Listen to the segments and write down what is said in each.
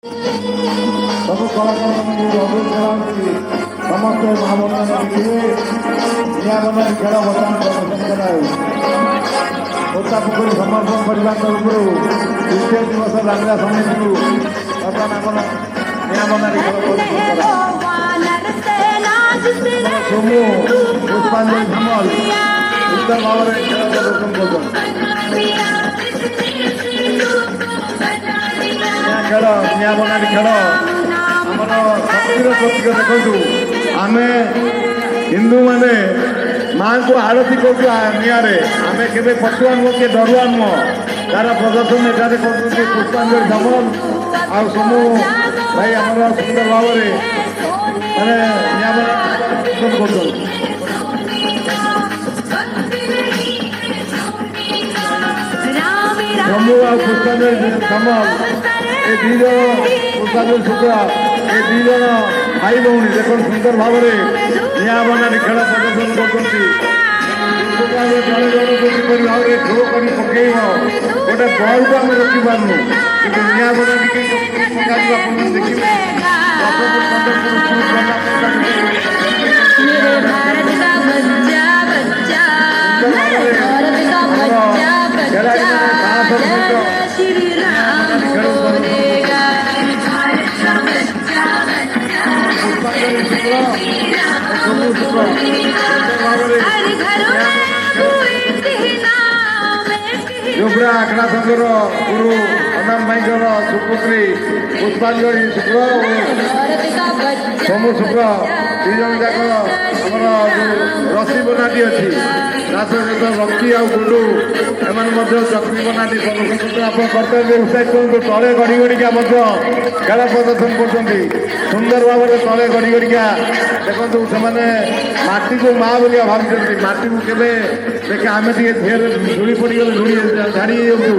ସବୁ କଳାକାରମାନଙ୍କୁ ଅନୁରୋଧ କରାଯାଉଛି ସମସ୍ତେ ମହାବନ୍ଦାନ ଦେଖିବେ ନିଆବନ୍ଦାନ ଖେଳ ବର୍ତ୍ତମାନ ପ୍ରଦର୍ଶନ କରାଯାଉ କୋଟା ପୋଖରୀ ସମର୍ପଣ କରିବା ତରଫରୁ ଦ୍ୱିତୀୟ ଦିବସ ଦାଙ୍ଗା ସମିତିକୁ ବର୍ତ୍ତମାନ ଆମର ନିଆବନ୍ଦାନ ଖେଳ ପ୍ରଦର୍ଶନ କରାଯାଉ ସୋମୁ ପୁଷ୍ପାଞ୍ଜଳି ସାମଲ ସୁନ୍ଦର ଭାବରେ ଖେଳ ପ୍ରଦର୍ଶନ କରୁଛନ୍ତି। ଖେଳ ନିଆବନାରୀ ଖେଳ ଆମର ଶକ୍ତିର ପ୍ରତୀକ। ଦେଖନ୍ତୁ ଆମେ ହିନ୍ଦୁମାନେ ମାଙ୍କୁ ଆଳତୀ କରୁଛୁ ନିଆଁରେ, ଆମେ କେବେ ପଛୁଆ ନୁହଁ କି ଡରୁଆ ନୁହଁ। ତାର ପ୍ରଦର୍ଶନ ଏଠାରେ କରୁଛନ୍ତି ପୁଷ୍ପାଞ୍ଜଳି ସାମଲ ଆଉ ସୋମୁ ଭାଇ ଆମର ସୁନ୍ଦର ଭାବରେ ମାନେ ନିଆବନାରୀ ପ୍ରଦର୍ଶନ କରୁଛନ୍ତି। ସୋମୁ ଆଉ ପୁଷ୍ପାଞ୍ଜଳି ସାମଲ ଏ ଦି ଜଣ ପୁଷ୍ପାଞ୍ଜଳି ଶୁକ୍ଲା ଏ ଦି ଜଣ ଭାଇ ଭଉଣୀ ଦେଖନ୍ତୁ ସୁନ୍ଦର ଭାବରେ ନିଆବନାରୀ ଖେଳ ପ୍ରଦର୍ଶନ କରୁଛନ୍ତି। ଜଣେ ଜଣକୁ କିପରି ଭାବରେ ଠୋ କରି ପକେଇବ ଗୋଟେ ବଲ୍କୁ ଆମେ ରଖିପାରୁନୁ, କିନ୍ତୁ ନିଆବନାରୀ ପକାଯିବ ଆପଣ ଦେଖିବେ ଯୋବ୍ରା ଆଖଡ଼ା ସଂଘର ଗୁରୁ ଅନାମ ଭାଇଙ୍କର ସୁପୁତ୍ରୀ ପୁଷ୍ପାଞ୍ଜଳି ଶୁକ୍ଳ ଓ ସୋମୁ ଶୁକ୍ଳ ଦୁଇ ଜଣ ଯାକ ଆମର ଯେଉଁ ରସି ବନାଟି ଅଛି ତା ସହିତ ରକି ଆଉ ଗୁଣ୍ଡୁ ଏମାନେ ମଧ୍ୟ ଚକ୍ରି ବନାଟି ପ୍ରଦର୍ଶନ ଆପଣ କର୍ତ୍ତବ୍ୟ ଉତ୍ସାହିତ କରନ୍ତୁ। ତଳେ ଗଡ଼ି ଗଡ଼ିକା ମଧ୍ୟ ଖେଳ ପ୍ରଦର୍ଶନ କରୁଛନ୍ତି ସୁନ୍ଦର ଭାବରେ। ତଳେ ଗଡ଼ି ଗଡ଼ିକା ଦେଖନ୍ତୁ ସେମାନେ ମାଟିକୁ ମା ବୋଲିଆ ଭାବୁଛନ୍ତି। ମାଟିକୁ କେବେ ଦେଖେ ଆମେ ଟିକେ ଧିରେ ଧୂଳି ପଡ଼ିଗଲେ ଧୂଳି ଝାଡ଼ି ହେଇଯାଉଛୁ,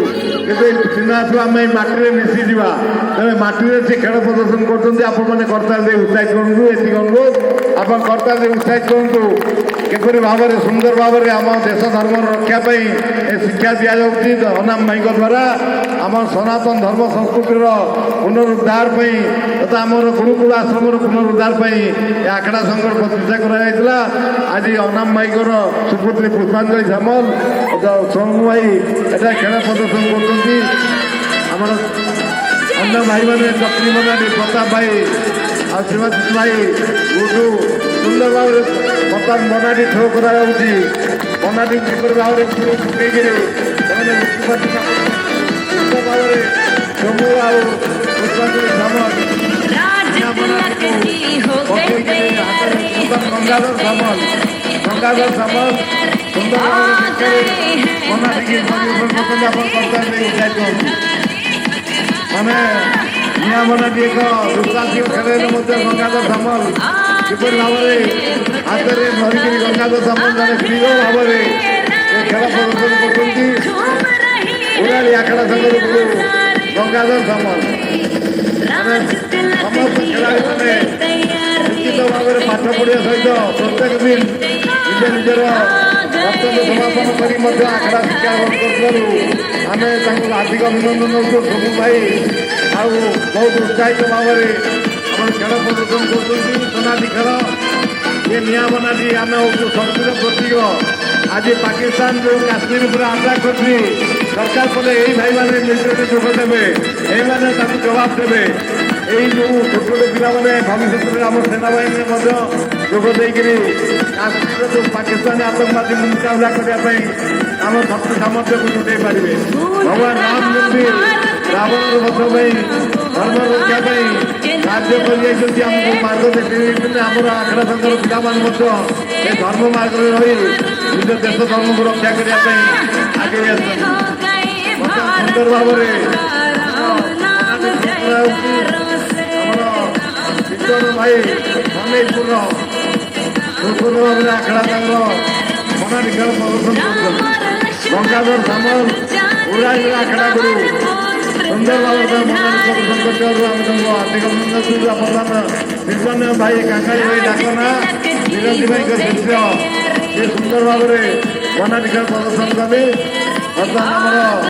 କିନ୍ତୁ ଦିନ ଆସିବ ଆମେ ମାଟିରେ ମିଶିଯିବା। ତେଣୁ ମାଟିରେ ସେ ଖେଳ ପ୍ରଦର୍ଶନ କରୁଛନ୍ତି। ଆପଣମାନେ କର୍ତ୍ତାଲ ଦେଇ ଉତ୍ସାହିତ କରନ୍ତୁ। ଏତିକି ଅନୁରୋଧ, ଆପଣ କର୍ତ୍ତାଲ ଦେଇ ଉତ୍ସାହିତ କରନ୍ତୁ କିପରି ଭାବରେ ସୁନ୍ଦର ଭାବରେ ଆମ ଦେଶ ଧର୍ମର ରକ୍ଷା ପାଇଁ ଏ ଶିକ୍ଷା ଦିଆଯାଉଛି ଅନାମ ଭାଇଙ୍କ ଦ୍ୱାରା। ଆମ ସନାତନ ଧର୍ମ ସଂସ୍କୃତିର ପୁନରୁଦ୍ଧାର ପାଇଁ ତଥା ଆମର ଗୁରୁକୁଳ ଆଶ୍ରମର ପୁନରୁଦ୍ଧାର ପାଇଁ ଏ ଆଖଡ଼ା ସଂଘର ପ୍ରତିଷ୍ଠା କରାଯାଇଥିଲା। ଆଜି ଅନାମ ଭାଇଙ୍କର ସୁପୁତ୍ରୀ ପୁଷ୍ପାଞ୍ଜଳି ସାମଲ ସୋମୁ ଭାଇ ଏଠାରେ ଖେଳ ପ୍ରଦର୍ଶନ କରୁଛନ୍ତି। ଆମର ଅନ୍ୟ ଭାଇମାନେ ଚକ୍ରି ମନାଟି ପ୍ରତାପ ଭାଇ ଆଉ ଶିବାଶିଷ ଭାଇ ଗୁଡୁ ସୁନ୍ଦର ଭାବରେ ବର୍ତ୍ତମାନ ମନାଟି ଥ୍ରୋ କରାଯାଉଛି। ମନାଟି କିପରି ଭାବରେ ପକେଇକିରି ସେମାନେ ସୁନ୍ଦର ଭାବରେ ସୋମୁ ଆଉ ପୁଷ୍ପାଞ୍ଜଳି ସାମଲ ଗଙ୍ଗାଧର ସାମଲ ସୁନ୍ଦର ଭାବରେ ମନାଟିକି ଆପଣ କର୍ତ୍ତବ୍ୟ ଉତ୍ସାହିତ ହୁଅନ୍ତୁ। ଆମେ ନିଆଁ ମନାଟି ଏକ ଦୁଃସାହସିକ ଖେଳରେ ମଧ୍ୟ ଗଙ୍ଗାଧର ସାମଲ କିପରି ଭାବରେ ହାତରେ ଧରିକିରି ଗଙ୍ଗାଧର ସାମଲ ଜଣେ ପ୍ରିୟ ଭାବରେ ଏ ଖେଳ ପ୍ରଦର୍ଶନ କରୁଛନ୍ତି। ଉରାଳି ଆଖଡ଼ା ସଂଘର ଗୁରୁ ଗଙ୍ଗାଧର ସାମଲ ସମସ୍ତ ଖେଳାଳିମାନେ ନିଶ୍ଚିତ ଭାବରେ ପାଠ ପଢ଼ିବା ସହିତ ପ୍ରତ୍ୟେକ ଦିନ ନିଜ ନିଜର କର୍ତ୍ତବ୍ୟ ସମାପନ କରି ମଧ୍ୟ ଆଖଡ଼ା ଶିକ୍ଷା ଗ୍ରହଣ କରୁଥିବାରୁ ଆମେ ତାଙ୍କୁ ହାର୍ଦ୍ଦିକ ଅଭିନନ୍ଦନ ଦେଉଛୁ। ସୋମୁ ଭାଇ ଆଉ ବହୁତ ଉତ୍ସାହିତ ଭାବରେ ଆମର ଖେଳ ପ୍ରଦର୍ଶନ କରୁଛନ୍ତି। ସୋନାଟି ଖେଳ ଏ ନିଆଁ ବନାଟି ଆମେ ହେଉଛୁ ଶକ୍ତିର ପ୍ରତୀକ। ଆଜି ପାକିସ୍ତାନ ଯେଉଁ କାଶ୍ମୀର ଉପରେ ଆଟାକ୍ କରିଛି ସରକାର କଲେ ଏଇ ଭାଇମାନେ ମିଳିତରେ ଯୋଗ ଦେବେ, ଏଇମାନେ ତାକୁ ଜବାବ ଦେବେ। ଏଇ ଯେଉଁ ଛୋଟ ଛୋଟ ପିଲାମାନେ ଭବିଷ୍ୟତରେ ଆମ ସେନାବାହିନୀରେ ମଧ୍ୟ ଯୋଗ ଦେଇକରି କାଶ୍ମୀରର ଯେଉଁ ପାକିସ୍ତାନୀ ଆତଙ୍କବାଦୀକୁ ମୁକାବିଲା କରିବା ପାଇଁ ଆମ ଶକ୍ତି ସାମର୍ଥ୍ୟକୁ ଜୁଟେଇ ପାରିବେ। ଭଗବାନ ରାମ ଯେମିତି ରାବଣର ବଧ ପାଇଁ ଧର୍ମ ରକ୍ଷା ପାଇଁ କାର୍ଯ୍ୟ କରିଯାଇଛନ୍ତି, ଆମକୁ ମାର୍ଗ ଦେଖାଇଛନ୍ତି। ଆମର ଆଖଡ଼ା ସଂଘର ପିଲାମାନେ ମଧ୍ୟ ଏ ଧର୍ମ ମାର୍ଗରେ ରହି ନିଜ ଦେଶ ଧର୍ମକୁ ରକ୍ଷା କରିବା ପାଇଁ ଆଗେଇ ଆସିଛନ୍ତି। ସୁନ୍ଦର ଭାବରେ ଆମର ଭାଇ ମନେଇପୁର ସୁନ୍ଦର ଭାବରେ ଆଖଡ଼ା ସଂଘର ମନାଟି ଖେଳ ପ୍ରଦର୍ଶନ କରୁଛନ୍ତି। ଗଙ୍ଗାଧର ସାମଲ ଉରାଳି ଆଖଡ଼ା ଗୁରୁ ସୁନ୍ଦର ଭାବରେ ମନାଟି ପ୍ରଦର୍ଶନ କରିଥିବାରୁ ଆମେ ତାଙ୍କୁ ହାର୍ଦ୍ଦିକ ଅଭିନନ୍ଦନ ଦେଉଛୁ। ବର୍ତ୍ତମାନ ବିପନ୍ନ ଭାଇ କାଙ୍ଗାଳି ଭାଇ ଡାକନା ବିରଞ୍ଜି ଭାଇଙ୍କ ଶିଷ୍ୟ ସେ ସୁନ୍ଦର ଭାବରେ ମନାଟି ଖେଳ ପ୍ରଦର୍ଶନ କଲେ। ବର୍ତ୍ତମାନ ଆମର